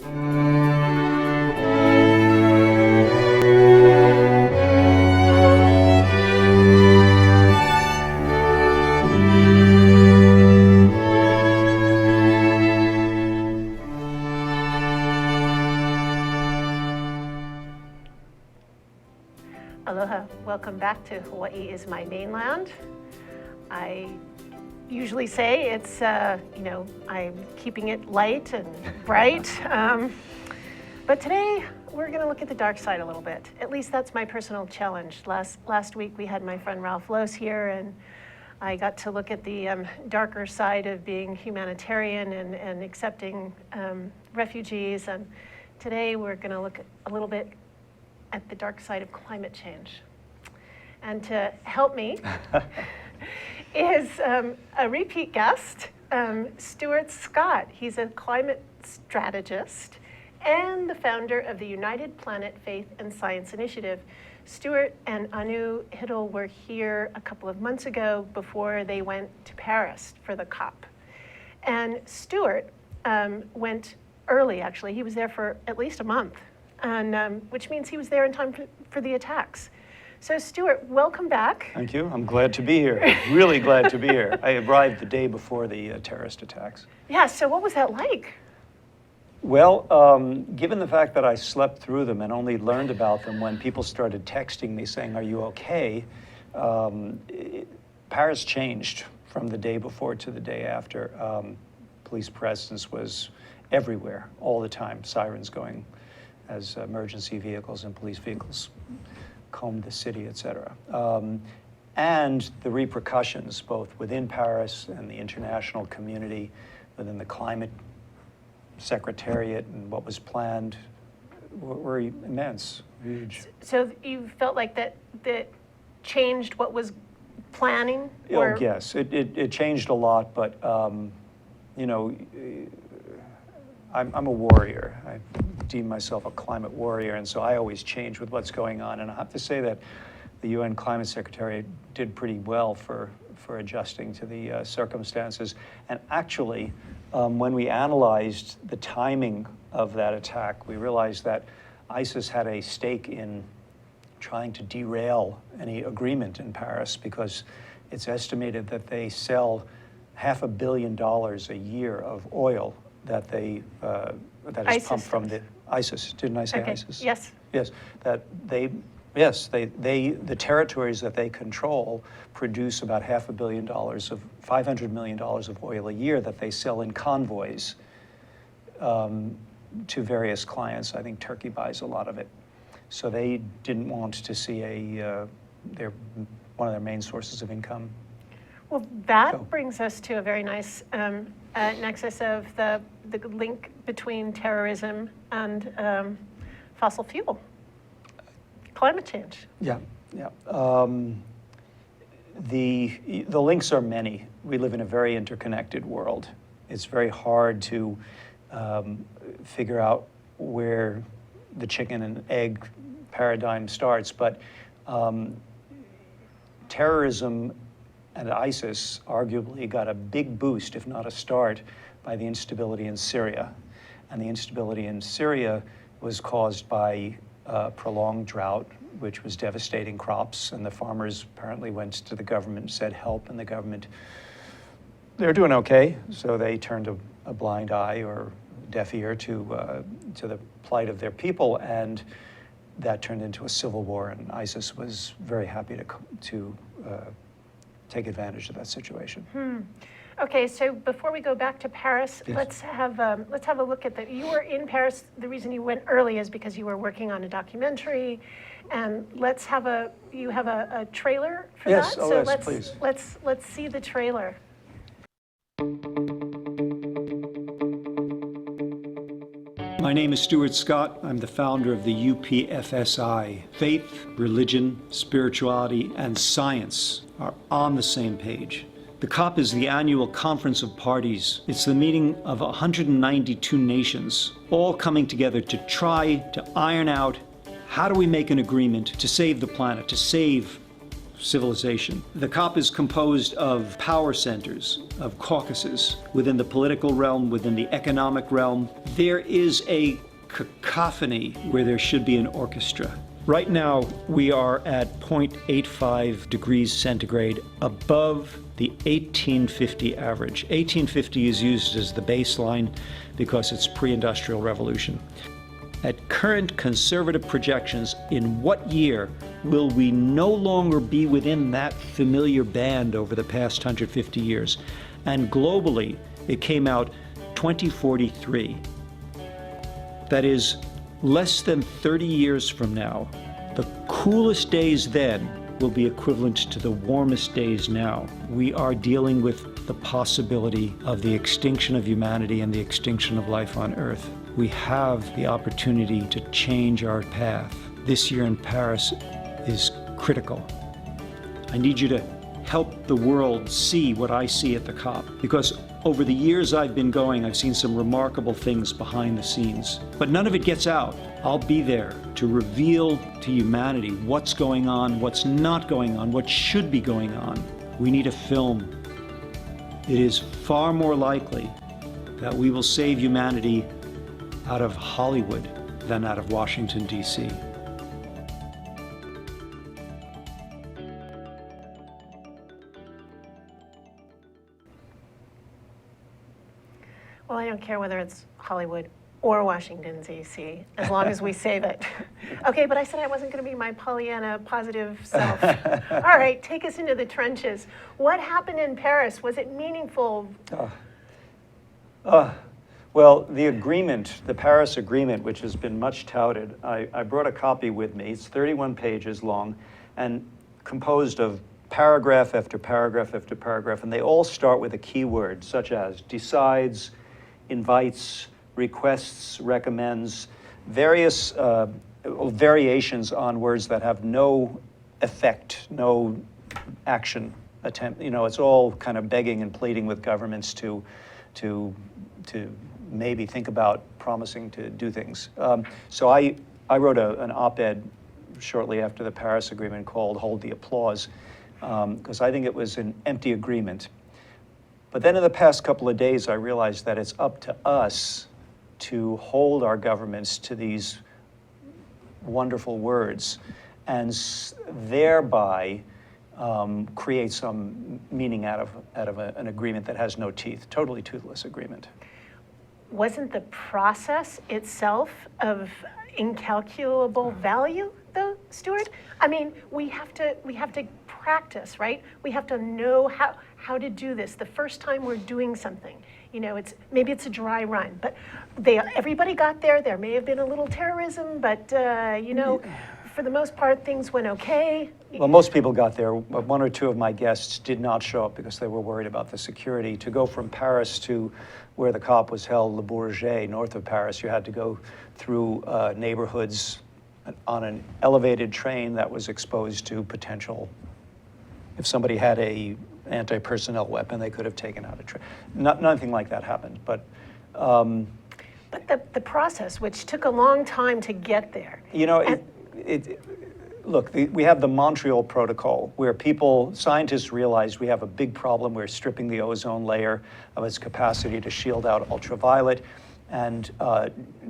Aloha, welcome back to Hawaii is my mainland. I usually say it's, I'm keeping it light and bright. But today we're gonna look at the dark side a little bit. At least that's my personal challenge. Last week we had my friend Ralph Lose here, and I got to look at the darker side of being humanitarian and accepting refugees. And today we're gonna look a little bit at the dark side of climate change. And to help me is a repeat guest, Stuart Scott. He's a climate strategist and the founder of the United Planet Faith and Science Initiative. Stuart and Anu Hiddle were here a couple of months ago before they went to Paris for the COP. And Stuart went early, actually. He was there for at least a month, and which means he was there in time for the attacks. So Stuart, welcome back. Thank you. I'm glad to be here. Really glad to be here. I arrived the day before the terrorist attacks. Yeah, so what was that like? Well, given the fact that I slept through them and only learned about them when people started texting me saying, "Are you okay?" Paris changed from the day before to the day after. Police presence was everywhere, all the time, sirens going as emergency vehicles and police vehicles combed the city, et cetera. And the repercussions, both within Paris and the international community, within the climate secretariat and what was planned, were immense, huge. So you felt like that changed what was planning? Oh, yes, it changed a lot, but I'm a warrior. I deem myself a climate warrior, and so I always change with what's going on. And I have to say that the UN Climate Secretariat did pretty well for adjusting to the circumstances. And actually, when we analyzed the timing of that attack, we realized that ISIS had a stake in trying to derail any agreement in Paris, because it's estimated that they sell $500 million a year of oil that they that is pumped from the ISIS. Didn't I say ISIS? Yes. Yes. That the territories that they control produce about $500 million of oil a year that they sell in convoys to various clients. I think Turkey buys a lot of it. So they didn't want to see one of their main sources of income. Well, that brings us to a very nice nexus of the link between terrorism and fossil fuel, climate change. Yeah, yeah. The links are many. We live in a very interconnected world. It's very hard to figure out where the chicken and egg paradigm starts, but terrorism and ISIS arguably got a big boost, if not a start, by the instability in Syria. And the instability in Syria was caused by prolonged drought, which was devastating crops, and the farmers apparently went to the government and said help, and the government, they're doing okay, so they turned a blind eye or deaf ear to the plight of their people, and that turned into a civil war, and ISIS was very happy to take advantage of that situation. Okay, so before we go back to Paris, yes, let's have a look at you were in Paris. The reason you went early is because you were working on a documentary, and you have a trailer for that. Oh, so yes, please. Let's see the trailer. My name is Stuart Scott. I'm the founder of the UPFSI. Faith, religion, spirituality, and science are on the same page. The COP is the annual conference of parties. It's the meeting of 192 nations, all coming together to try to iron out how do we make an agreement to save the planet, to save civilization. The COP is composed of power centers, of caucuses, within the political realm, within the economic realm. There is a cacophony where there should be an orchestra. Right now, we are at 0.85 degrees centigrade above the 1850 average. 1850 is used as the baseline because it's pre-industrial revolution. At current conservative projections, in what year will we no longer be within that familiar band over the past 150 years? And globally, it came out 2043. That is less than 30 years from now. The coolest days then will be equivalent to the warmest days now. We are dealing with the possibility of the extinction of humanity and the extinction of life on Earth. We have the opportunity to change our path. This year in Paris is critical. I need you to help the world see what I see at the COP, because over the years I've been going, I've seen some remarkable things behind the scenes, but none of it gets out. I'll be there to reveal to humanity what's going on, what's not going on, what should be going on. We need a film. It is far more likely that we will save humanity out of Hollywood than out of Washington, D.C. Well, I don't care whether it's Hollywood or Washington, D.C., as long as we save it. Okay, but I said I wasn't going to be my Pollyanna positive self. All right, take us into the trenches. What happened in Paris? Was it meaningful? Well, the agreement, the Paris Agreement, which has been much touted, I brought a copy with me. It's 31 pages long and composed of paragraph after paragraph after paragraph, and they all start with a key word, such as decides, invites, requests, recommends, various variations on words that have no effect, no action attempt. You know, it's all kind of begging and pleading with governments to maybe think about promising to do things. So I wrote an op-ed shortly after the Paris Agreement called "Hold the Applause," because I think it was an empty agreement. But then in the past couple of days, I realized that it's up to us to hold our governments to these wonderful words and thereby create some meaning out of an agreement that has no teeth, totally toothless agreement. Wasn't the process itself of incalculable value, though, Stuart? I mean, we have to practice, right? We have to know how to do this the first time we're doing something. You know, maybe it's a dry run, but everybody got there. There may have been a little terrorism, but you know, for the most part, things went okay. Well, most people got there. One or two of my guests did not show up because they were worried about the security. To go from Paris to where the COP was held, Le Bourget, north of Paris, you had to go through neighborhoods on an elevated train that was exposed to potential. If somebody had a anti-personnel weapon, they could have taken out a train. Nothing like that happened, but. But the process, which took a long time to get there. You know, look, we have the Montreal Protocol, where scientists realized we have a big problem. We're stripping the ozone layer of its capacity to shield out ultraviolet. And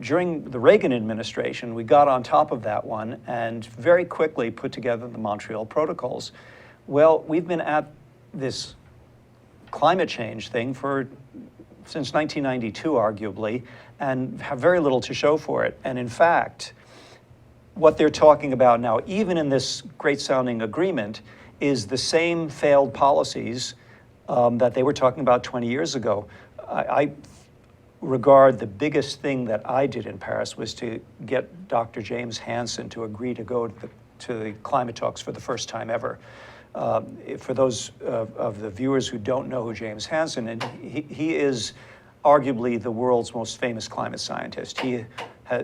during the Reagan administration, we got on top of that one and very quickly put together the Montreal Protocols. Well, we've been at this climate change thing since 1992, arguably, and have very little to show for it. And in fact, what they're talking about now, even in this great-sounding agreement, is the same failed policies that they were talking about 20 years ago. I regard the biggest thing that I did in Paris was to get Dr. James Hansen to agree to go to the climate talks for the first time ever. For those of the viewers who don't know who James Hansen is, he is arguably the world's most famous climate scientist. He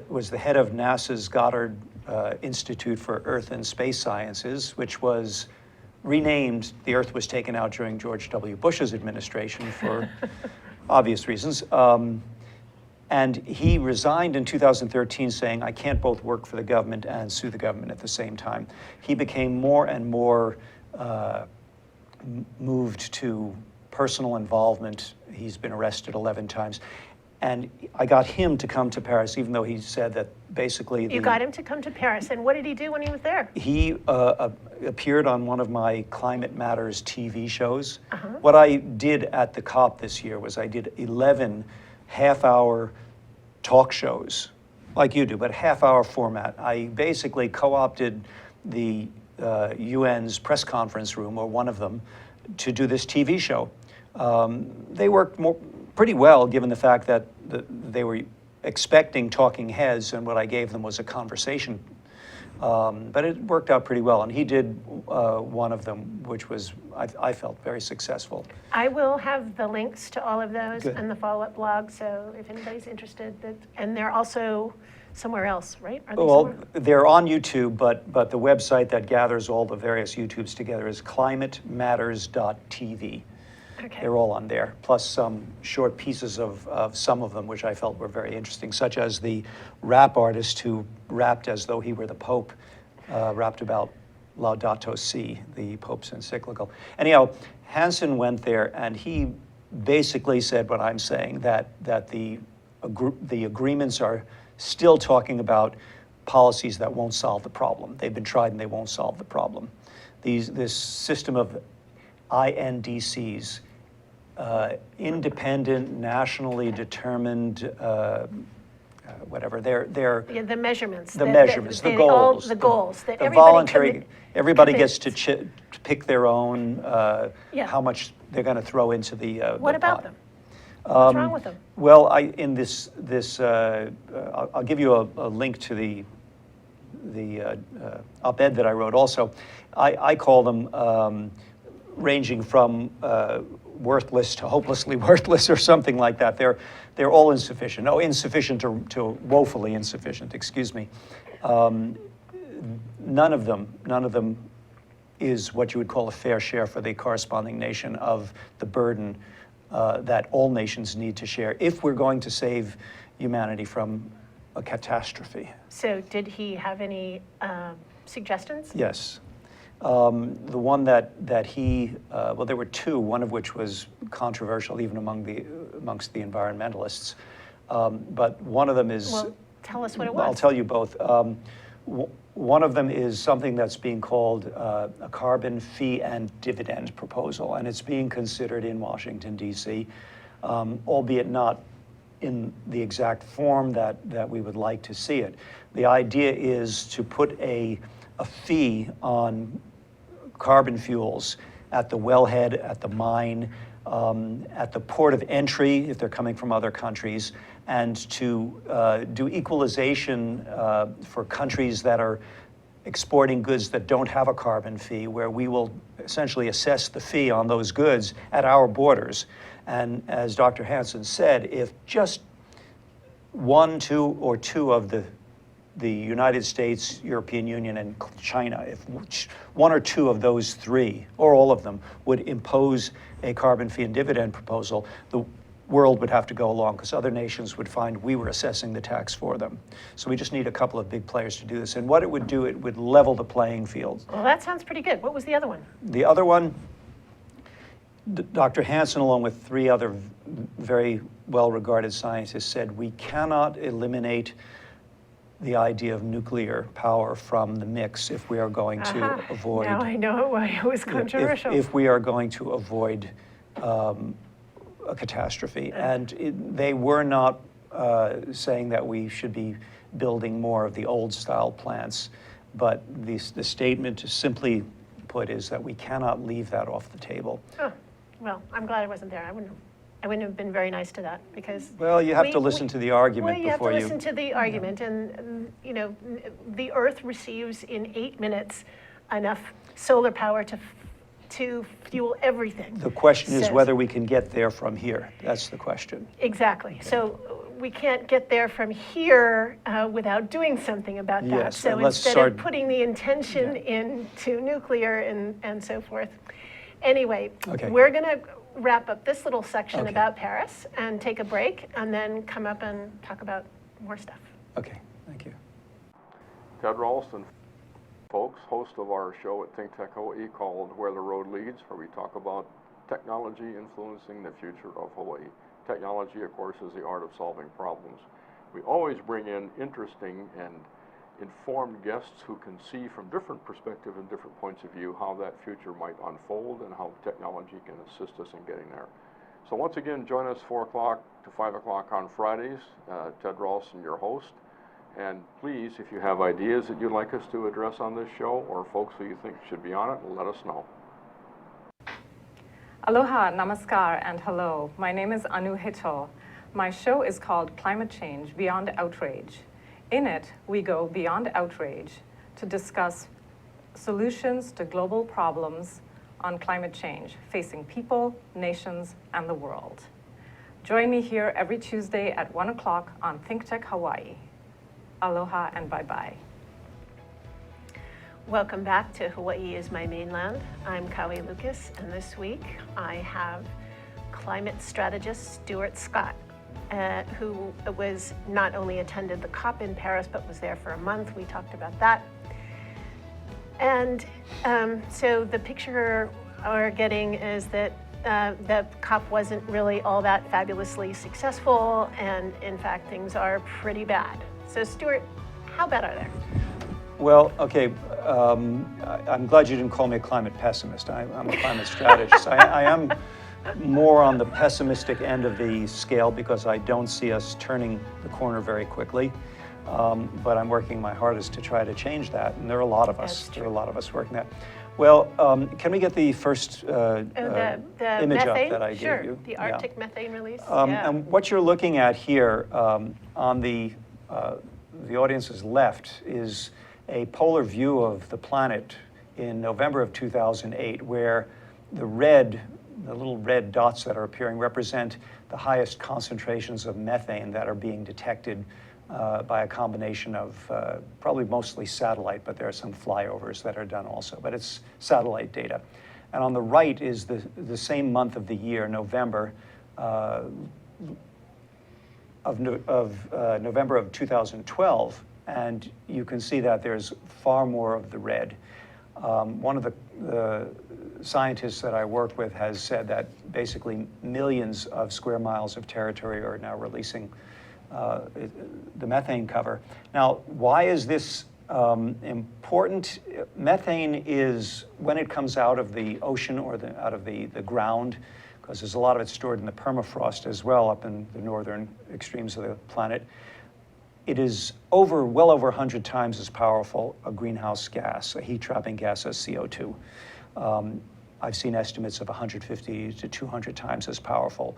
was the head of NASA's Goddard Institute for Earth and Space Sciences, which was renamed. The Earth was taken out during George W. Bush's administration for obvious reasons. And he resigned in 2013 saying, I can't both work for the government and sue the government at the same time. He became more and more moved to personal involvement. He's been arrested 11 times. And I got him to come to Paris, even though he said that basically You got him to come to Paris, and what did he do when he was there? He appeared on one of my Climate Matters TV shows. What I did at the COP this year was I did 11 half-hour talk shows, like you do, but half-hour format. I basically co-opted the UN's press conference room, or one of them, to do this TV show. They worked pretty well, given the fact that they were expecting talking heads, and what I gave them was a conversation. But it worked out pretty well, and he did one of them, which was, I felt, very successful. I will have the links to all of those Good. and the follow-up blog, so if anybody's interested, and they're also somewhere else, right? Are they Well, somewhere? they're on YouTube, but the website that gathers all the various YouTubes together is climatematters.tv. Okay. They're all on there, plus some short pieces of some of them, which I felt were very interesting, such as the rap artist who rapped as though he were the Pope, rapped about Laudato Si, the Pope's encyclical. Anyhow, Hansen went there, and he basically said what I'm saying, that the agreements are still talking about policies that won't solve the problem. They've been tried and they won't solve the problem. This system of INDCs, independent, nationally determined, whatever, they're Yeah, the measurements. the measurements, the all goals. the goals. That The everybody voluntary, everybody commits. gets to pick their own, Yeah. how much they're going to throw into the What the about pot. them? What's wrong with them? Well, in this I'll give you a link to the op-ed that I wrote also. I call them ranging from worthless to hopelessly worthless, or something like that. They're all insufficient. No, insufficient to woefully insufficient, excuse me. None of them is what you would call a fair share for the corresponding nation of the burden that all nations need to share if we're going to save humanity from a catastrophe. So did he have any suggestions? Yes. The one that he, well, there were two, one of which was controversial even amongst the environmentalists. But one of them is... Well, tell us what it was. I'll tell you both. One of them is something that's being called a carbon fee and dividend proposal, and it's being considered in Washington, D.C., albeit not in the exact form that we would like to see it. The idea is to put a fee on carbon fuels at the wellhead, at the mine, at the port of entry if they're coming from other countries, and to do equalization for countries that are exporting goods that don't have a carbon fee, where we will essentially assess the fee on those goods at our borders. And as Dr. Hansen said, if just one, two, or two of the United States, European Union, and China, if one or two of those three, or all of them, would impose a carbon fee and dividend proposal, the world would have to go along, because other nations would find we were assessing the tax for them. So we just need a couple of big players to do this. And what it would do, it would level the playing field. Well, that sounds pretty good. What was the other one? The other one, Dr. Hansen, along with three other very well-regarded scientists, said we cannot eliminate the idea of nuclear power from the mix if we are going to avoid... Now I know why it was controversial. If we are going to avoid a catastrophe. And they were not saying that we should be building more of the old-style plants, but the statement, simply put, is that we cannot leave that off the table. Oh, well, I'm glad I wasn't there. I wouldn't have been very nice to that, because... Well, you have to listen to the argument before you... before you... Well, you have to listen to the argument, and, you know, the Earth receives in 8 minutes enough solar power to fuel everything. The question is whether we can get there from here. That's the question. Exactly. Okay. So we can't get there from here without doing something about that. Yes, so instead of putting the intention into nuclear and so forth. Anyway, we're going to wrap up this little section about Paris and take a break, and then come up and talk about more stuff. Okay, thank you. Ted Ralston. Folks, host of our show at Think Tech Hawaii called Where the Road Leads, where we talk about technology influencing the future of Hawaii. Technology, of course, is the art of solving problems. We always bring in interesting and informed guests who can see from different perspectives and different points of view how that future might unfold and how technology can assist us in getting there. So once again, join us 4 o'clock to 5 o'clock on Fridays. Ted Ralston, your host. And please, if you have ideas that you'd like us to address on this show or folks who you think should be on it, let us know. Aloha, namaskar, and hello. My name is Anu Hito. My show is called Climate Change Beyond Outrage. In it, we go beyond outrage to discuss solutions to global problems on climate change facing people, nations, and the world. Join me here every Tuesday at 1 o'clock on Think Tech Hawaii. Aloha and bye-bye. Welcome back to Hawaii is My Mainland. I'm Kaui Lucas, and this week I have climate strategist Stuart Scott, who was not only attended the COP in Paris, but was there for a month. We talked about that. And so the picture we're getting is that the COP wasn't really all that fabulously successful, and in fact, things are pretty bad. So Stuart, how bad are they? Well, okay, I'm glad you didn't call me a climate pessimist. I'm a climate strategist. I am more on the pessimistic end of the scale because I don't see us turning the corner very quickly. But I'm working my hardest to try to change that, and there are a lot of us. There are a lot of us working that. Well, can we get the first the image methane? up that I Sure. gave you? The Arctic methane release. And what you're looking at here on the audience's left is a polar view of the planet in November of 2008, where the little red dots that are appearing represent the highest concentrations of methane that are being detected by a combination of probably mostly satellite, but there are some flyovers that are done also, but it's satellite data. And on the right is the same month of the year, November, November of 2012, and you can see that there's far more of the red. One of the scientists that I work with has said that basically millions of square miles of territory are now releasing the methane cover. Now, why is this important? Methane is, when it comes out of the ocean or out of the ground, because there's a lot of it stored in the permafrost as well up in the northern extremes of the planet, it is well over 100 times as powerful a greenhouse gas, a heat-trapping gas as CO2. I've seen estimates of 150 to 200 times as powerful,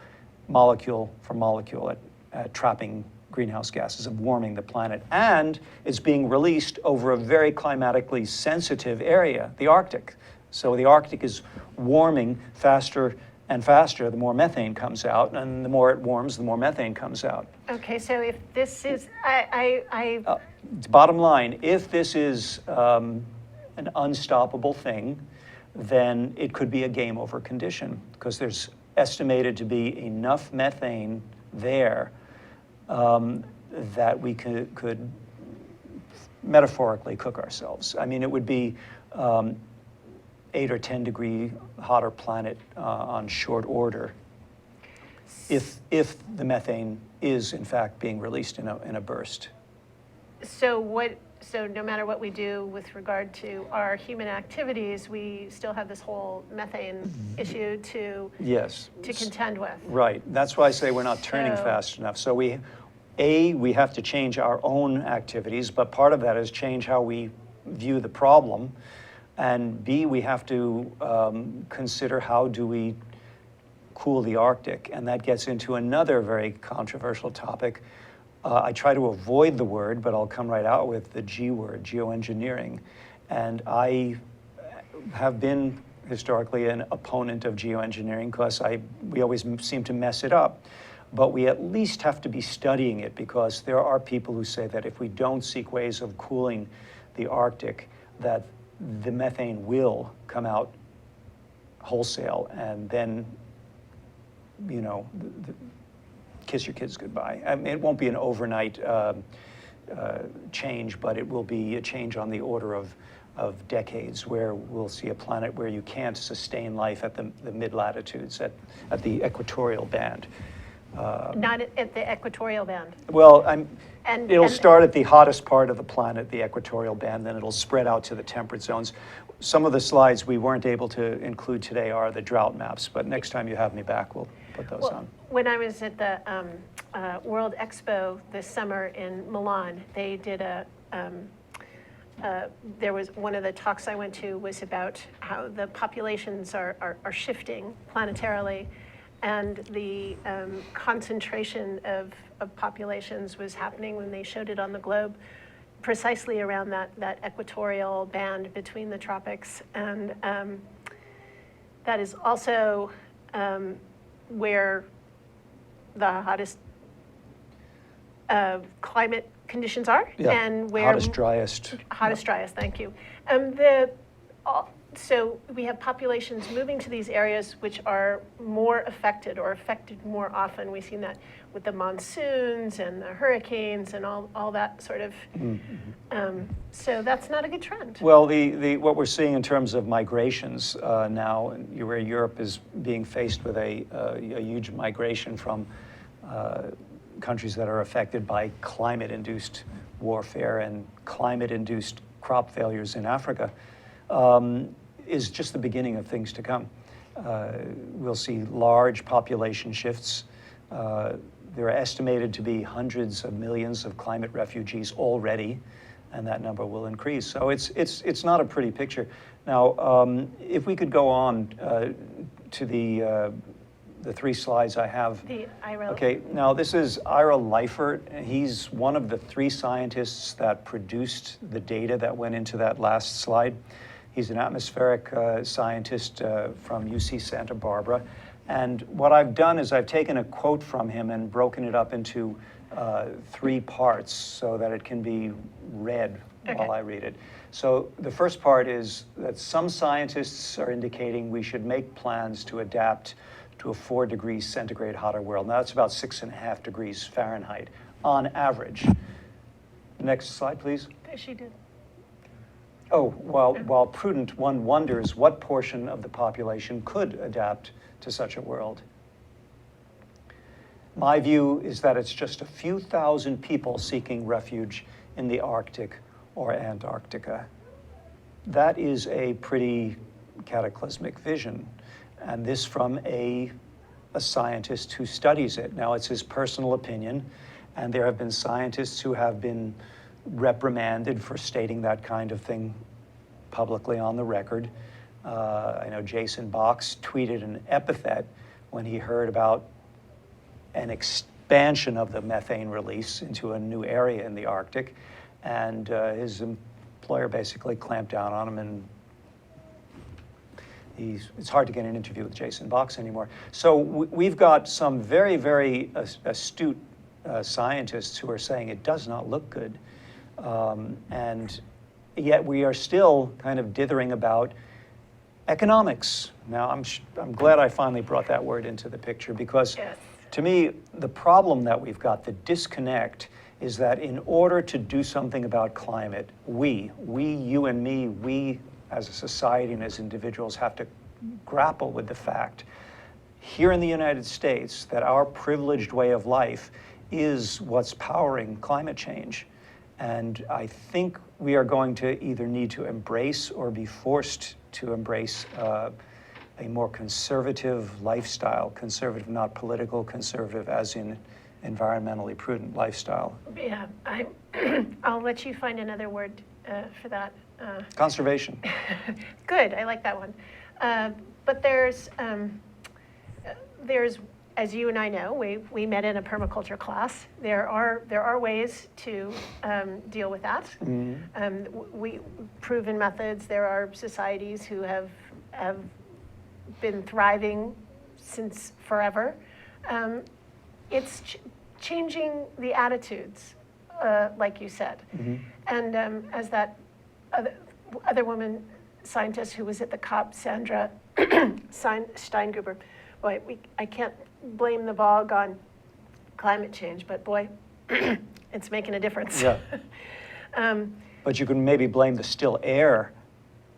molecule for molecule, at trapping greenhouse gases and warming the planet. And it's being released over a very climatically sensitive area, the Arctic. So the Arctic is warming faster and faster the more methane comes out, and the more it warms, the more methane comes out. Okay, so if this is, Bottom line, if this is an unstoppable thing, then it could be a game over condition, because there's estimated to be enough methane there that we could metaphorically cook ourselves. I mean, it would be 8 or 10 degree hotter planet on short order if the methane is in fact being released in a burst. So no matter what we do with regard to our human activities, we still have this whole methane issue to contend with. Right. That's why I say we're not turning fast enough. So we have to change our own activities, but part of that is change how we view the problem. And B, we have to consider how do we cool the Arctic, and that gets into another very controversial topic. I try to avoid the word, but I'll come right out with the G word, geoengineering. And I have been historically an opponent of geoengineering because we always seem to mess it up. But we at least have to be studying it, because there are people who say that if we don't seek ways of cooling the Arctic, that the methane will come out wholesale, and then, kiss your kids goodbye. I mean, it won't be an overnight change, but it will be a change on the order of of decades where we'll see a planet where you can't sustain life at the mid-latitudes, at the equatorial band. Not at the equatorial band. Well, it'll And- start at the hottest part of the planet, the equatorial band, then it'll spread out to the temperate zones. Some of the slides we weren't able to include today are the drought maps, but next time you have me back, we'll put those on. When I was at the World Expo this summer in Milan, they did there was one of the talks I went to was about how the populations are shifting planetarily, and the concentration of populations was happening when they showed it on the globe, precisely around that equatorial band between the tropics. And that is also where the hottest climate conditions are, Yeah, and where hottest, driest. Hottest, driest, thank you. So we have populations moving to these areas which are more affected or affected more often. We've seen that with the monsoons and the hurricanes and all that sort of, so that's not a good trend. Well, what we're seeing in terms of migrations now, where Europe is being faced with a huge migration from countries that are affected by climate-induced warfare and climate-induced crop failures in Africa, is just the beginning of things to come. We'll see large population shifts. There are estimated to be hundreds of millions of climate refugees already, and that number will increase. So it's not a pretty picture. Now, if we could go on to the three slides I have. The IRA. Okay, now this is Ira Leifert. He's one of the three scientists that produced the data that went into that last slide. He's an atmospheric scientist from UC Santa Barbara. And what I've done is I've taken a quote from him and broken it up into three parts so that it can be read while I read it. So the first part is that some scientists are indicating we should make plans to adapt to a 4 degrees centigrade hotter world. Now that's about 6.5 degrees Fahrenheit on average. Next slide, please. She did. Oh, while prudent, one wonders what portion of the population could adapt to such a world. My view is that it's just a few thousand people seeking refuge in the Arctic or Antarctica. That is a pretty cataclysmic vision, and this from a scientist who studies it. Now, it's his personal opinion, and there have been scientists who have been reprimanded for stating that kind of thing publicly on the record. I know Jason Box tweeted an epithet when he heard about an expansion of the methane release into a new area in the Arctic, and his employer basically clamped down on him, and it's hard to get an interview with Jason Box anymore. So we've got some very, very astute scientists who are saying it does not look good. And yet we are still kind of dithering about economics. Now, I'm glad I finally brought that word into the picture, because to me, the problem that we've got, the disconnect, is that in order to do something about climate, we, you and me, we as a society and as individuals have to grapple with the fact here in the United States that our privileged way of life is what's powering climate change. And I think we are going to either need to embrace or be forced to embrace a more conservative lifestyle, conservative, not political, conservative as in environmentally prudent lifestyle. Yeah, I'll let you find another word for that. Conservation. Good, I like that one. But there's, as you and I know, we met in a permaculture class. There are ways to deal with that. We proven methods. There are societies who have been thriving since forever. It's changing the attitudes, like you said. And as that other woman scientist who was at the COP, Sandra Steingruber, boy, I can't blame the VOG on climate change, but boy, it's making a difference. Yeah. But you can maybe blame the still air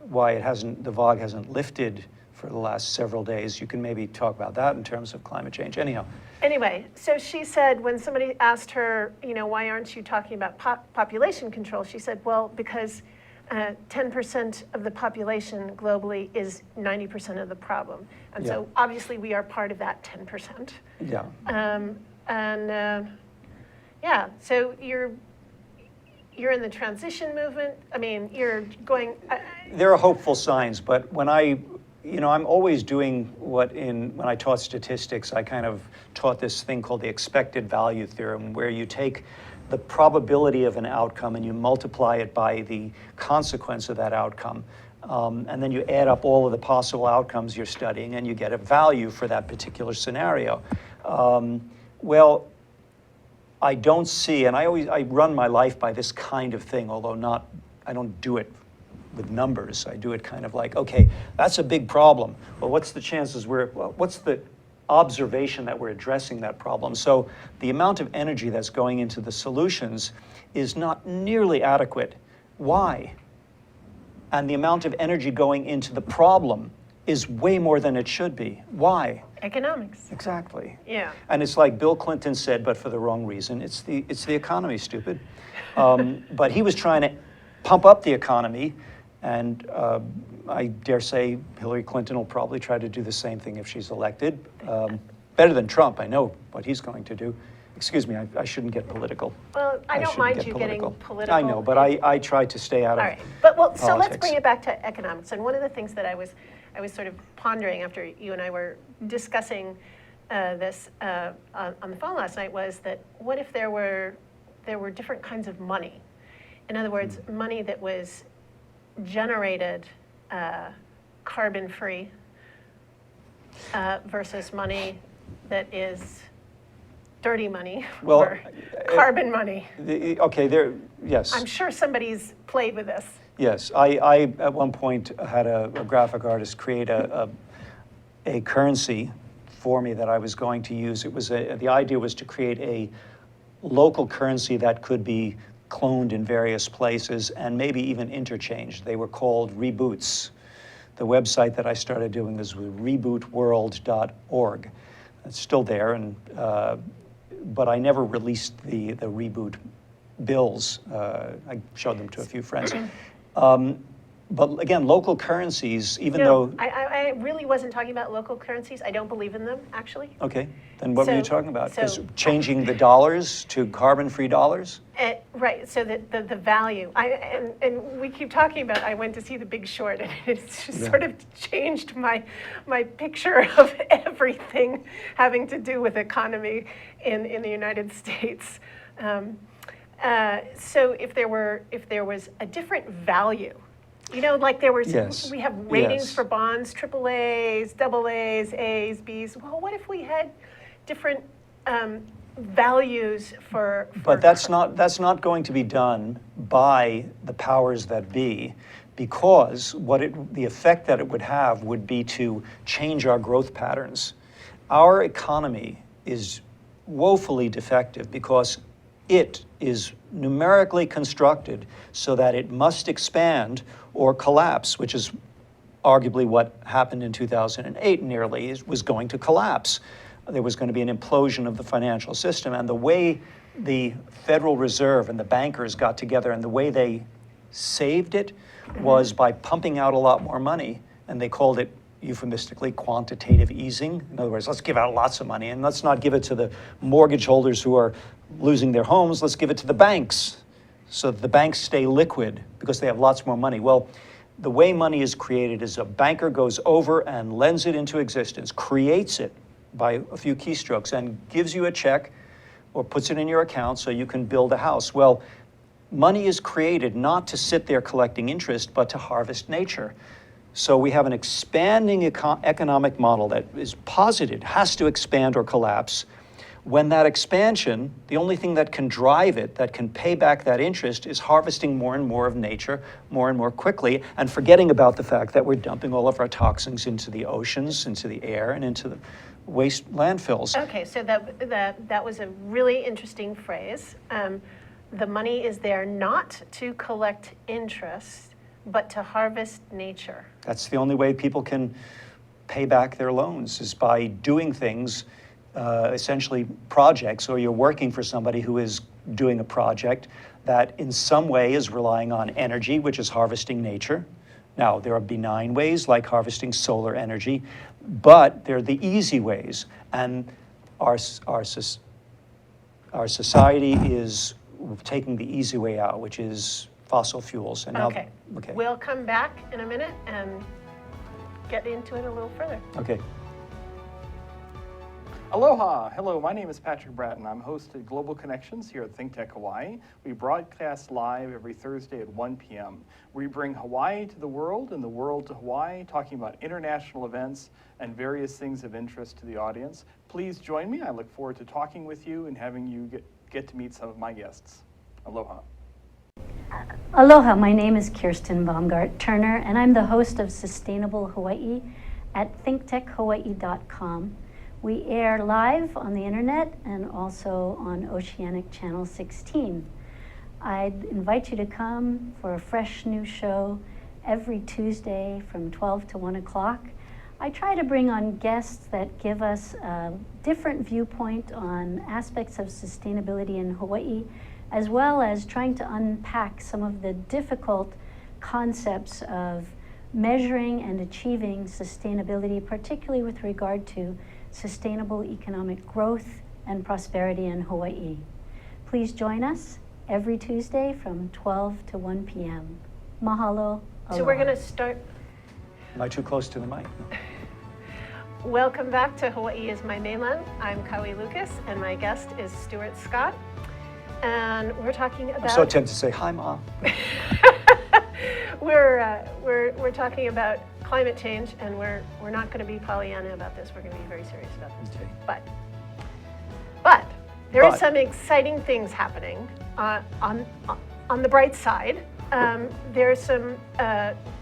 why the VOG hasn't lifted for the last several days. You can maybe talk about that in terms of climate change. Anyhow. Anyway, so she said when somebody asked her, why aren't you talking about population control? She said, well, because 10% of the population globally is 90% of the problem. And so obviously we are part of that 10%. Yeah. So you're in the transition movement. I mean, you're going. There are hopeful signs, but when I'm always doing when I taught statistics, I kind of taught this thing called the expected value theorem, where you take the probability of an outcome and you multiply it by the consequence of that outcome. And then you add up all of the possible outcomes you're studying and you get a value for that particular scenario. Well, I don't see, and I run my life by this kind of thing, although I don't do it with numbers. I do it kind of like, okay, that's a big problem. Well, what's the chances what's the observation that we're addressing that problem? So the amount of energy that's going into the solutions is not nearly adequate. Why? And the amount of energy going into the problem is way more than it should be. Why? Economics. Exactly. Yeah. And it's like Bill Clinton said, but for the wrong reason. It's the economy, stupid. But he was trying to pump up the economy, and I dare say Hillary Clinton will probably try to do the same thing if she's elected. Better than Trump. I know what he's going to do. Excuse me, I shouldn't get political. Well, I don't mind you getting political. I know, but I try to stay out of politics. But so let's politics. bring it back to economics. And one of the things that I was sort of pondering after you and I were discussing this on the phone last night was that what if there were different kinds of money? In other words, money that was generated carbon-free versus money that is dirty money or carbon money. Yes. I'm sure somebody's played with this. Yes, I at one point had a graphic artist create a currency for me that I was going to use. It was the idea was to create a local currency that could be cloned in various places and maybe even interchanged. They were called reboots. The website that I started doing was rebootworld.org. It's still there, but I never released the reboot bills. I showed them to a few friends. But again, local currencies, even though... I really wasn't talking about local currencies. I don't believe in them, actually. Okay, then what were you talking about? Changing the dollars to carbon-free dollars? Right, so the value. And we keep talking about, I went to see The Big Short, and it's just sort of changed my picture of everything having to do with economy in the United States. So if there was a different value, like there was, we have ratings for bonds, AAAs, AA's, A's, B's. Well, what if we had different values for But that's not going to be done by the powers that be, because the effect that it would have would be to change our growth patterns. Our economy is woefully defective because it is numerically constructed so that it must expand or collapse, which is arguably what happened in 2008 nearly, was going to collapse. There was going to be an implosion of the financial system. And the way the Federal Reserve and the bankers got together and the way they saved it was by pumping out a lot more money. And they called it, euphemistically, quantitative easing. In other words, let's give out lots of money and let's not give it to the mortgage holders who are losing their homes. Let's give it to the banks so that the banks stay liquid because they have lots more money. Well, the way money is created is a banker goes over and lends it into existence, creates it by a few keystrokes and gives you a check or puts it in your account so you can build a house. Well, money is created not to sit there collecting interest, but to harvest nature. So we have an expanding economic model that is posited, has to expand or collapse. When that expansion, the only thing that can drive it, that can pay back that interest, is harvesting more and more of nature more and more quickly and forgetting about the fact that we're dumping all of our toxins into the oceans, into the air, and into the waste landfills. Okay, so that was a really interesting phrase. The money is there not to collect interest, but to harvest nature. That's the only way people can pay back their loans, is by doing things, essentially projects, or you're working for somebody who is doing a project that in some way is relying on energy, which is harvesting nature. Now, there are benign ways like harvesting solar energy, but they're the easy ways. And our society is taking the easy way out, which is fossil fuels. And now, Okay. We'll come back in a minute and get into it a little further. Okay. Aloha! Hello, my name is Patrick Bratton. I'm host at Global Connections here at ThinkTech Hawaii. We broadcast live every Thursday at 1 p.m. We bring Hawaii to the world and the world to Hawaii, talking about international events and various things of interest to the audience. Please join me. I look forward to talking with you and having you get to meet some of my guests. Aloha. Aloha, my name is Kirsten Baumgart-Turner, and I'm the host of Sustainable Hawaii at thinktechhawaii.com. We air live on the internet and also on Oceanic Channel 16. I'd invite you to come for a fresh new show every Tuesday from 12 to 1 o'clock. I try to bring on guests that give us a different viewpoint on aspects of sustainability in Hawaii, as well as trying to unpack some of the difficult concepts of measuring and achieving sustainability, particularly with regard to sustainable economic growth and prosperity in Hawaii. Please join us every Tuesday from 12 to 1 p.m. Mahalo. So we're aloha. going to start. Am I too close to the mic? Welcome back to Hawaii is My Mainland. I'm Kaui Lucas, and my guest is Stuart Scott. And we're talking about... I'm so tempted to say, hi, Mom. We're talking about climate change, and we're not going to be Pollyanna about this. We're going to be very serious about this. Okay. But there are But. some exciting things happening on the bright side. There's some.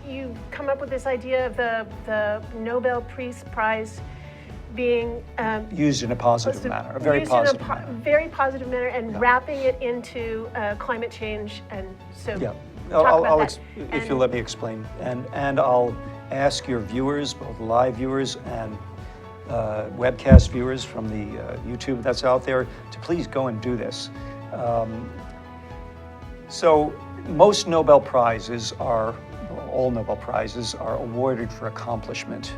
You come up with this idea of the Nobel Peace Prize being Used in a positive manner, a very used positive in a manner. very positive manner, and Yeah. wrapping it into climate change. And so, Yeah, talk about that. if you'll let me explain, and I'll ask your viewers, both live viewers and webcast viewers from the YouTube that's out there, to please go and do this. So most Nobel Prizes all Nobel Prizes are awarded for accomplishment.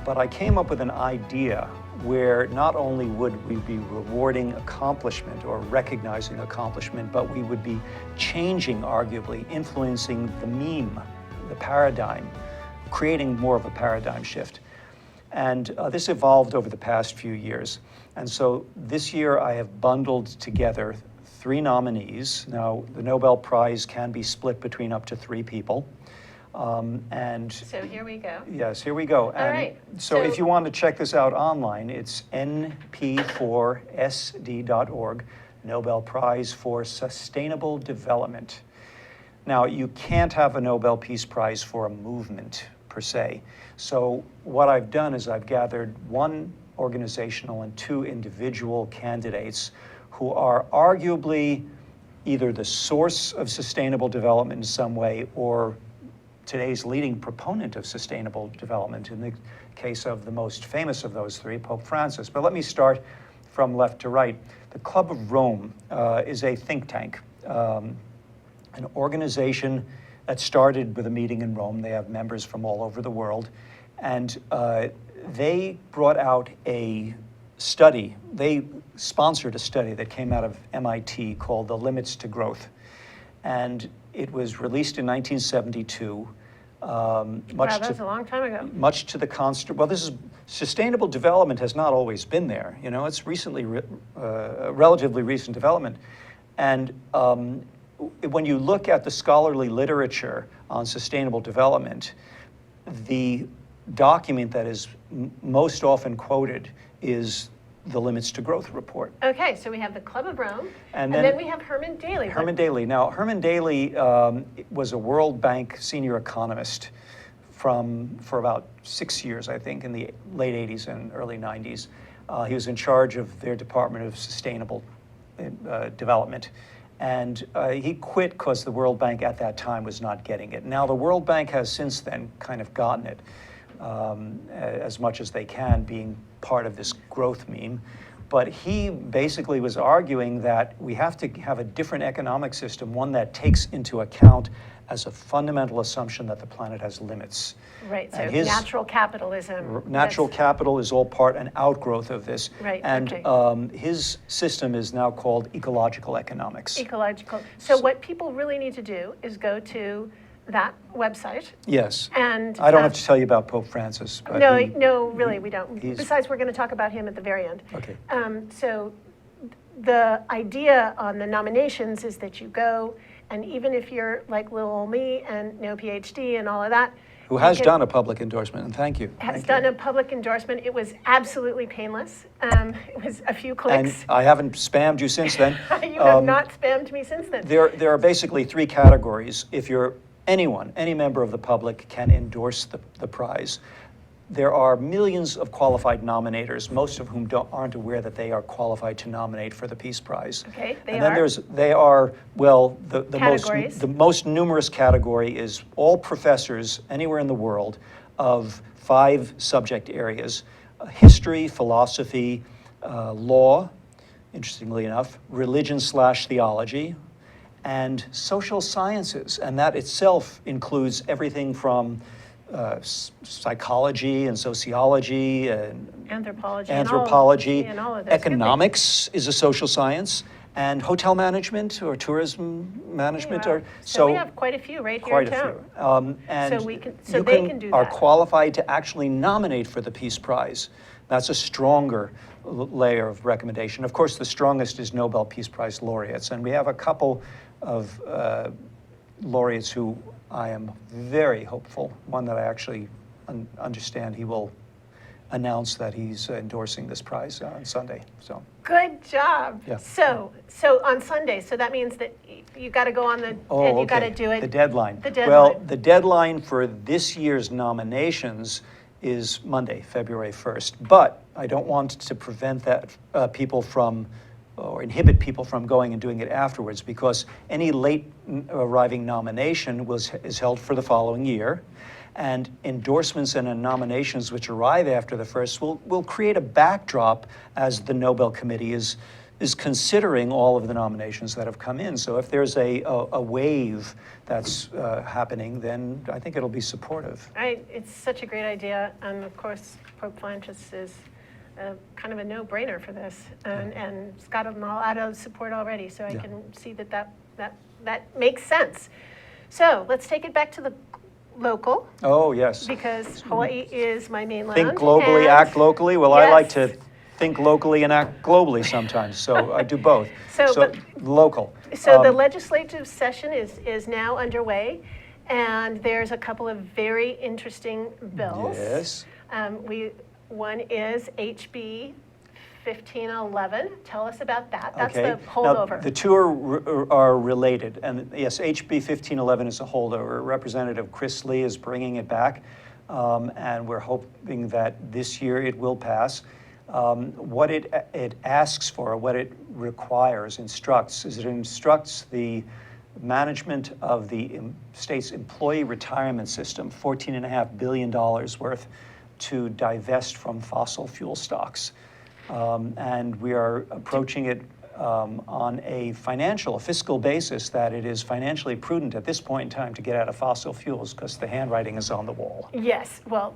But I came up with an idea where not only would we be rewarding accomplishment or recognizing accomplishment, but we would be changing, arguably, influencing the meme, the paradigm, creating more of a paradigm shift. And this evolved over the past few years. And so this year I have bundled together 3 nominees. Now, the Nobel Prize can be split between up to 3 people. And so here we go. yes, here we go. And right. so if you want to check this out online, it's np4sd.org, Nobel Prize for Sustainable Development. Now, you can't have a Nobel Peace Prize for a movement, per se. So what I've done is I've gathered 1 organizational and 2 individual candidates who are arguably either the source of sustainable development in some way or today's leading proponent of sustainable development, in the case of the most famous of those 3, Pope Francis. But let me start from left to right. The Club of Rome is a think tank, an organization that started with a meeting in Rome. They have members from all over the world. And they brought out a study. They sponsored a study that came out of MIT called The Limits to Growth. And it was released in 1972. Wow, that's a long time ago. Much to the well, this is sustainable development has not always been there. You know, it's recently relatively recent development, and when you look at the scholarly literature on sustainable development, the document that is most often quoted is the Limits to Growth report. Okay, so we have the Club of Rome, and then then we have Herman Daly. Herman Daly. Now, Herman Daly was a World Bank senior economist for about 6 years, I think, in the late 80s and early 90s. He was in charge of their Department of Sustainable Development. And he quit because the World Bank at that time was not getting it. Now the World Bank has since then kind of gotten it as much as they can, being part of this growth meme. But he basically was arguing that we have to have a different economic system, one that takes into account as a fundamental assumption that the planet has limits. Right, so And his natural capitalism. natural capital is all part and outgrowth of this. Right, And okay. his system is now called ecological economics. Ecological. So what people really need to do is go to that website. Yes. And I don't have to tell you about Pope Francis. But no, he- no, really, we don't. he's- Besides, we're going to talk about him at the very end. Okay. So the idea on the nominations is that you go, and even if you're like little old me and no PhD and all of that, Who you has can- done a public endorsement, and thank you. has Thank done you. a public endorsement. It was absolutely painless. It was a few And clicks. I haven't spammed you since then. You have not spammed me since then. There are basically three categories. If you're anyone, any member of the public can endorse the prize. There are millions of qualified nominators, most of whom aren't aware that they are qualified to nominate for the Peace Prize. Okay, they And then are? they are, well, Categories. the most numerous category is all professors anywhere in the world of 5 subject areas: history, philosophy, law, interestingly enough, religion/theology, and social sciences. And that itself includes everything from psychology and sociology and Anthropology. anthropology. And all of this. Economics is a social science, and hotel management or tourism management. Wow. Or So we have quite a few right here quite in a town. few. And So you they can do are that. qualified to actually nominate for the Peace Prize. That's a stronger layer of recommendation. Of course, the strongest is Nobel Peace Prize laureates, and we have a couple of laureates who I am very hopeful. One that I actually understand he will announce that he's endorsing this prize on Sunday. So Good job. Yeah. So on Sunday, so that means that you got to go on and you got to do it. The deadline. The Well, deadline. the deadline for this year's nominations is Monday, February 1st. But I don't want to prevent that people from, or inhibit people from going and doing it afterwards, because any late arriving nomination is held for the following year. And endorsements and nominations which arrive after the first will create a backdrop as the Nobel Committee is considering all of the nominations that have come in. So if there's a wave that's happening, then I think it'll be supportive. It's such a great idea, and of course, Pope Francis is kind of a no-brainer for this, and it's got them all out of support already. So I Yeah. can see that makes sense. So let's take it back to the local, Oh, yes. because Hawaii is my mainland. Think globally, and- act locally. Well, I like Yes. to think locally and act globally sometimes, so I do both. So, local. So the legislative session is now underway, and there's a couple of very interesting bills. Yes. One is HB 1511. Tell us about that. That's Okay. the holdover. Now, the two are related, and yes, HB 1511 is a holdover. Representative Chris Lee is bringing it back, and we're hoping that this year it will pass. What it asks for, what it requires, instructs, is it instructs the management of the state's employee retirement system, $14.5 billion worth, to divest from fossil fuel stocks. And we are approaching it on a fiscal basis, that it is financially prudent at this point in time to get out of fossil fuels because the handwriting is on the wall. Yes, well,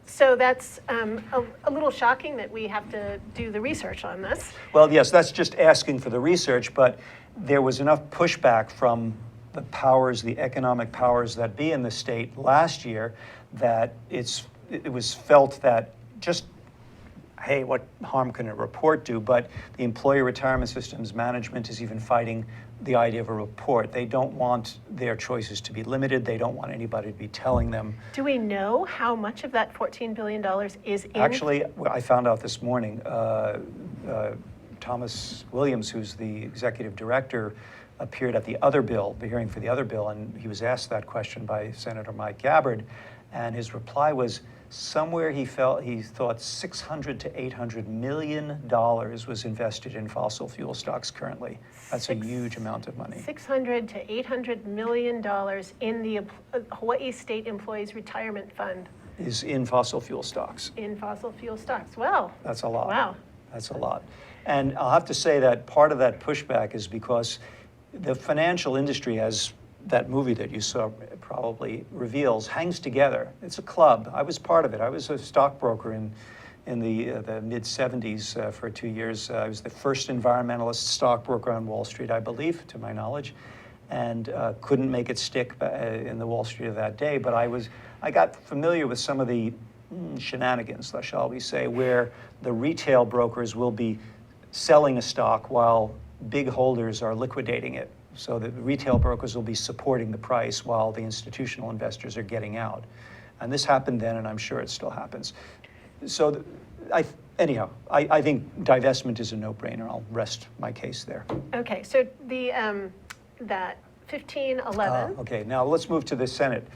so that's a little shocking that we have to do the research on this. Well, yes, that's just asking for the research, but there was enough pushback from the powers, the economic powers that be in the state last year, that it was felt that just, hey, what harm can a report do? But the employee retirement systems management is even fighting the idea of a report. They don't want their choices to be limited. They don't want anybody to be telling them. Do we know how much of that $14 billion is in? Actually, I found out this morning, Thomas Williams, who's the executive director, appeared at the hearing for the other bill, and he was asked that question by Senator Mike Gabbard, And his reply was somewhere he thought 600 to 800 $million was invested in fossil fuel stocks currently. That's a huge amount of money. 600 to 800 million dollars in the Hawaii State Employees Retirement Fund. Is in fossil fuel stocks. In fossil fuel stocks. Wow. That's a lot. Wow. That's a lot. And I'll have to say that part of that pushback is because the financial industry, as that movie that you saw probably reveals, hangs together. It's a club. I was part of it. I was a stockbroker in the mid-'70s for 2 years. I was the first environmentalist stockbroker on Wall Street, I believe, to my knowledge, and couldn't make it stick in the Wall Street of that day. But I got familiar with some of the shenanigans, shall we say, where the retail brokers will be selling a stock while big holders are liquidating it. So the retail brokers will be supporting the price while the institutional investors are getting out. And this happened then, and I'm sure it still happens. So I think divestment is a no-brainer. I'll rest my case there. Okay, so that 1511. Okay, now let's move to the Senate.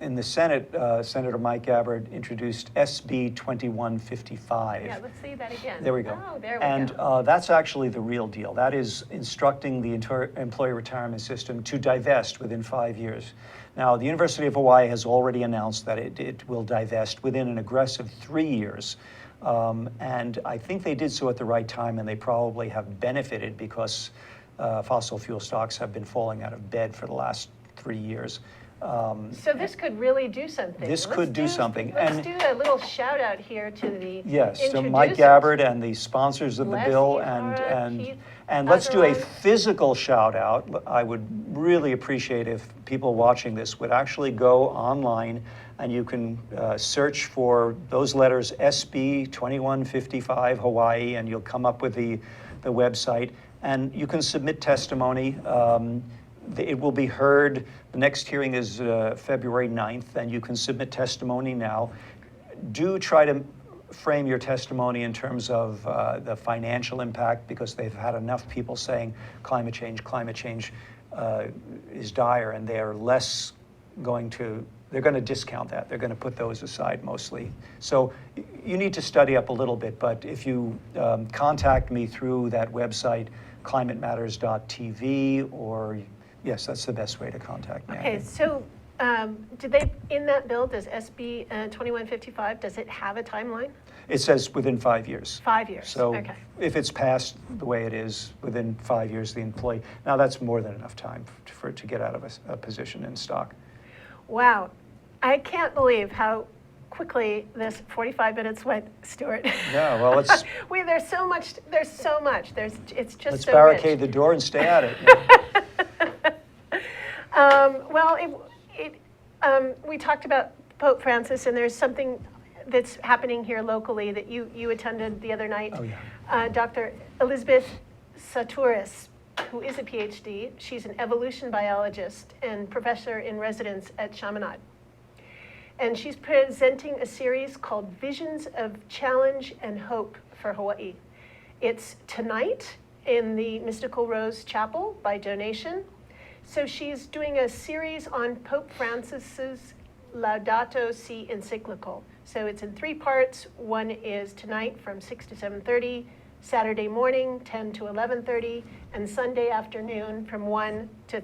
In the Senate, Senator Mike Gabbard introduced SB2155. Yeah, let's see that again. There we go. Oh, there we and go. That's actually the real deal. That is instructing the employee retirement system to divest within 5 years. Now, the University of Hawaii has already announced that it will divest within an aggressive 3 years. And I think they did so at the right time, and they probably have benefited because fossil fuel stocks have been falling out of bed for the last 3 years. So this could really do something. This could do something. Let's And do a little shout out here to the yes, to introducers. Mike Gabbard and the sponsors of the Leslie bill, Hara, Keith and let's do a Agarwal. physical shout out. I would really appreciate if people watching this would actually go online and you can search for those letters SB2155 Hawaii, and you'll come up with the website, and you can submit testimony. It will be heard. The next hearing is February 9th, and you can submit testimony now. Do try to frame your testimony in terms of the financial impact, because they've had enough people saying climate change is dire, and they're going to discount that. They're going to put those aside mostly. So you need to study up a little bit, but if you contact me through that website, climatematters.tv, or yes, that's the best way to contact me. Okay, so did they, in that bill, does SB 2155, does it have a timeline? It says within 5 years. 5 years, So okay. if it's passed the way it is, within 5 years, the employee, now that's more than enough time for it to get out of a position in stock. Wow, I can't believe how quickly this 45 minutes went, Stuart. Yeah, well, let's there's so much, it's just let's so barricade rich. the door and stay at it. Well, we talked about Pope Francis, and there's something that's happening here locally that you attended the other night. Oh, yeah. Dr. Elizabeth Saturis, who is a PhD. She's an evolution biologist and professor in residence at Chaminade. And she's presenting a series called Visions of Challenge and Hope for Hawaii. It's tonight in the Mystical Rose Chapel by donation. So she's doing a series on Pope Francis's Laudato Si encyclical. So it's in 3 parts. One is tonight from 6 to 7:30, Saturday morning 10 to 11:30, and Sunday afternoon from 1 to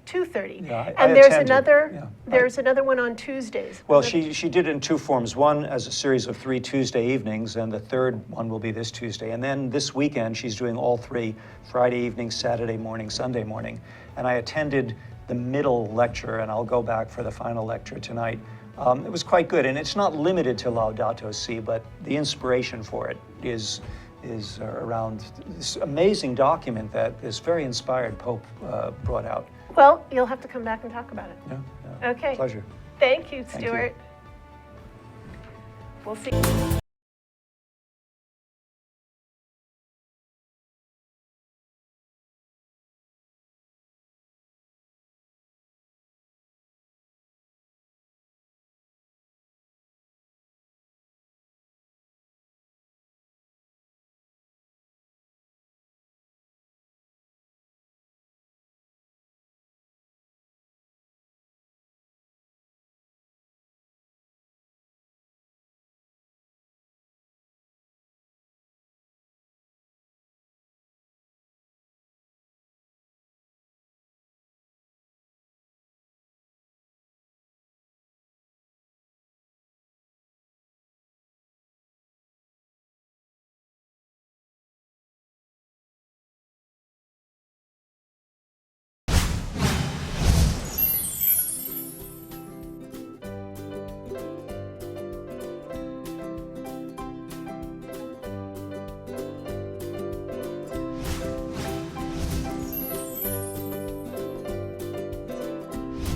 2:30. Yeah, I and there's attended. another Yeah. there's another one on Tuesdays. Well, she did it in 2 forms. One as a series of 3 Tuesday evenings, and the third one will be this Tuesday. And then this weekend, she's doing all 3, Friday evening, Saturday morning, Sunday morning. And I attended the middle lecture, and I'll go back for the final lecture tonight. It was quite good, and it's not limited to Laudato Si, but the inspiration for it is around this amazing document that this very inspired Pope brought out. Well, you'll have to come back and talk about it. Yeah, Okay. Pleasure. Thank you, Thank you. Stuart. We'll see.